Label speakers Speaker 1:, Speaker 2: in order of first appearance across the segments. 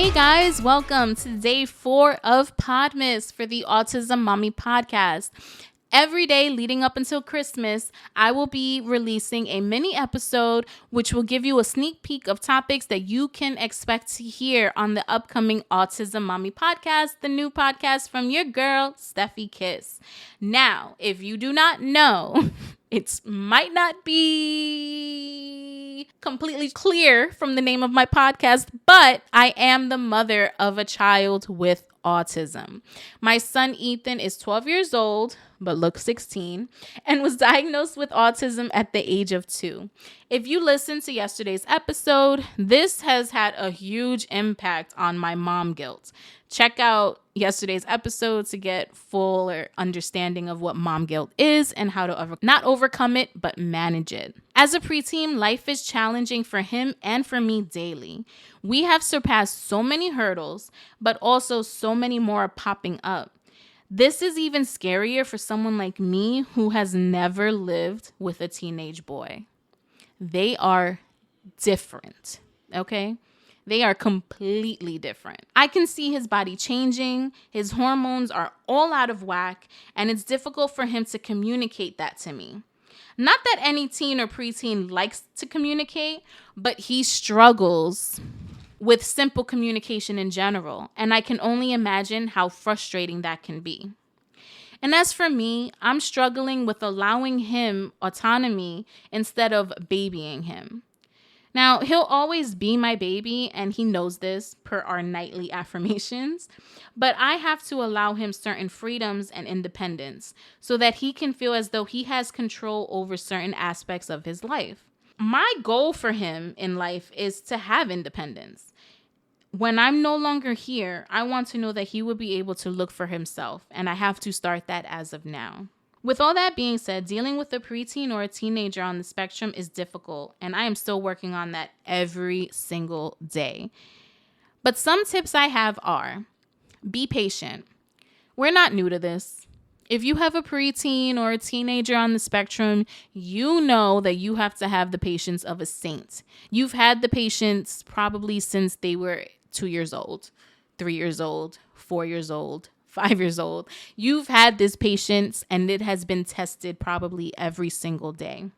Speaker 1: Hey guys, welcome to day 4 of PODmas for the Autism Mami podcast. Every day leading up until Christmas, I will be releasing a mini episode which will give you a sneak peek of topics that you can expect to hear on the upcoming Autism Mami podcast, the new podcast from your girl, Steffi Kiss. Now, if you do not know, it might not be completely clear from the name of my podcast, but I am the mother of a child with autism. My son Ethan is 12 years old, but looks 16, and was diagnosed with autism at the age of 2. If you listened to yesterday's episode, this has had a huge impact on my mom guilt. Check out yesterday's episode to get fuller understanding of what mom guilt is and how to not overcome it, but manage it. As a preteen, life is challenging for him and for me daily. We have surpassed so many hurdles, but also so many more are popping up. This is even scarier for someone like me who has never lived with a teenage boy. They are different, okay? They are completely different. I can see his body changing, his hormones are all out of whack, and it's difficult for him to communicate that to me. Not that any teen or preteen likes to communicate, but he struggles with simple communication in general, and I can only imagine how frustrating that can be. And as for me, I'm struggling with allowing him autonomy instead of babying him. Now, he'll always be my baby, and he knows this per our nightly affirmations, but I have to allow him certain freedoms and independence so that he can feel as though he has control over certain aspects of his life. My goal for him in life is to have independence. When I'm no longer here, I want to know that he will be able to look for himself, and I have to start that as of now. With all that being said, dealing with a preteen or a teenager on the spectrum is difficult, and I am still working on that every single day. But some tips I have are, be patient. We're not new to this. If you have a preteen or a teenager on the spectrum, you know that you have to have the patience of a saint. You've had the patience probably since they were 2 years old, 3 years old, 4 years old, 5 years old. You've had this patience, and it has been tested probably every single day.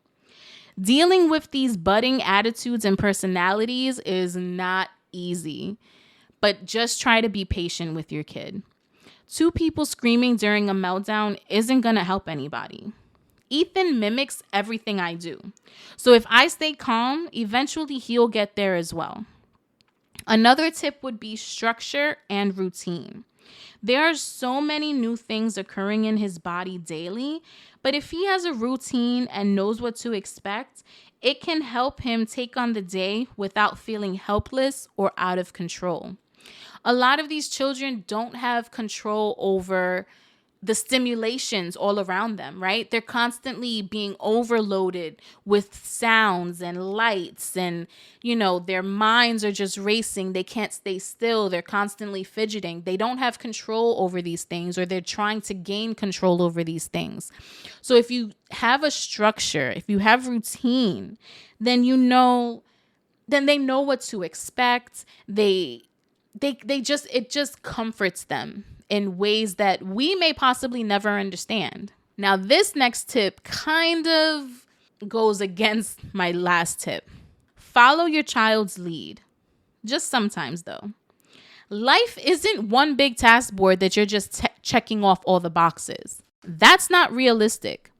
Speaker 1: Dealing with these budding attitudes and personalities is not easy, but just try to be patient with your kid. 2 people screaming during a meltdown isn't going to help anybody. Ethan mimics everything I do. So if I stay calm, eventually he'll get there as well. Another tip would be structure and routine. There are so many new things occurring in his body daily, but if he has a routine and knows what to expect, it can help him take on the day without feeling helpless or out of control. A lot of these children don't have control over the stimulations all around them, right? They're constantly being overloaded with sounds and lights, and, their minds are just racing. They can't stay still. They're constantly fidgeting. They don't have control over these things, or they're trying to gain control over these things. So if you have a structure, if you have routine, then they know what to expect. It just comforts them in ways that we may possibly never understand. Now, this next tip kind of goes against my last tip. Follow your child's lead. Just sometimes, though. Life isn't one big task board that you're just checking off all the boxes. That's not realistic.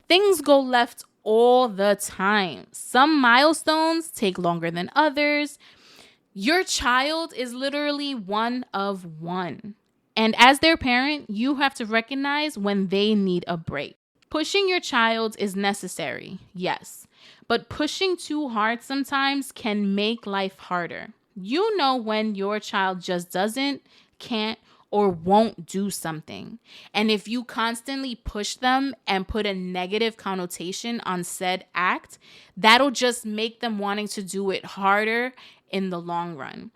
Speaker 1: Things go left all the time. Some milestones take longer than others. Your child is literally one of one. And as their parent, you have to recognize when they need a break. Pushing your child is necessary, yes, but pushing too hard sometimes can make life harder. You know when your child just doesn't, can't, or won't do something. And if you constantly push them and put a negative connotation on said act, that'll just make them wanting to do it harder in the long run.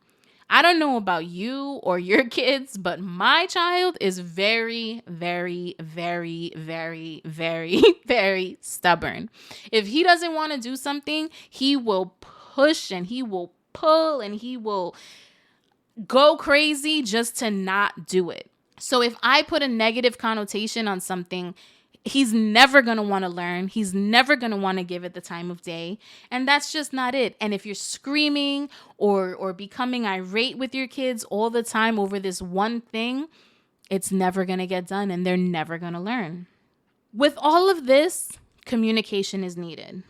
Speaker 1: I don't know about you or your kids, but my child is very, very, very, very, very, very stubborn. If he doesn't want to do something, he will push and he will pull and he will go crazy just to not do it. So if I put a negative connotation on something, he's never going to want to learn. He's never going to want to give it the time of day. And that's just not it. And if you're screaming or becoming irate with your kids all the time over this one thing, it's never going to get done and they're never going to learn. With all of this, communication is needed.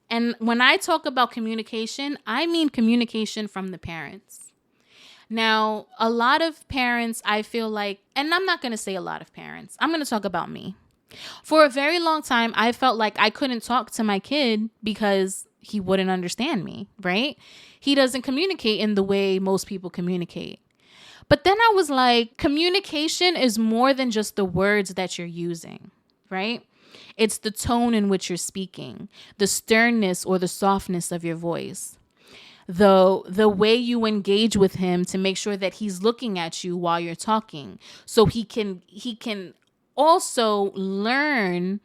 Speaker 1: And when I talk about communication, I mean communication from the parents. Now, a lot of parents, I feel like, and I'm not going to say a lot of parents, I'm going to talk about me. For a very long time, I felt like I couldn't talk to my kid because he wouldn't understand me, right? He doesn't communicate in the way most people communicate. But then I was like, communication is more than just the words that you're using, right? It's the tone in which you're speaking, the sternness or the softness of your voice, the way you engage with him to make sure that he's looking at you while you're talking, so he can also learn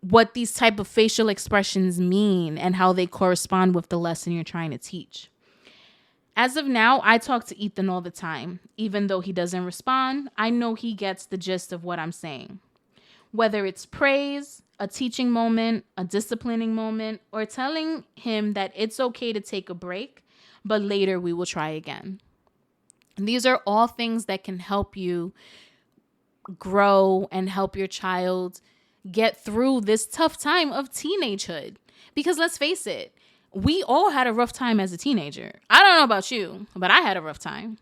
Speaker 1: what these type of facial expressions mean and how they correspond with the lesson you're trying to teach. As of now, I talk to Ethan all the time. Even though he doesn't respond, I know he gets the gist of what I'm saying. Whether it's praise, a teaching moment, a disciplining moment, or telling him that it's okay to take a break, but later we will try again. And these are all things that can help you grow and help your child get through this tough time of teenagehood. Because let's face it, we all had a rough time as a teenager. I don't know about you, but I had a rough time.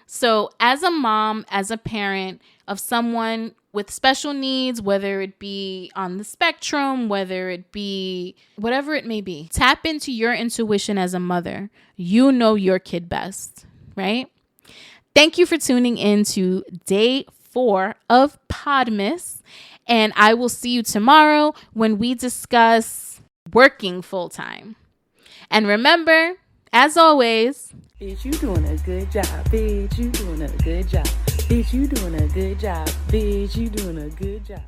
Speaker 1: So as a mom, as a parent of someone with special needs, whether it be on the spectrum, whether it be whatever it may be, tap into your intuition as a mother. You know your kid best, right? Thank you for tuning in to day 4 of PODmas. And I will see you tomorrow when we discuss working full time. And remember, as always,
Speaker 2: bitch, you doing a good job. Bitch, you doing a good job. Bitch, you doing a good job. Bitch, you doing a good job.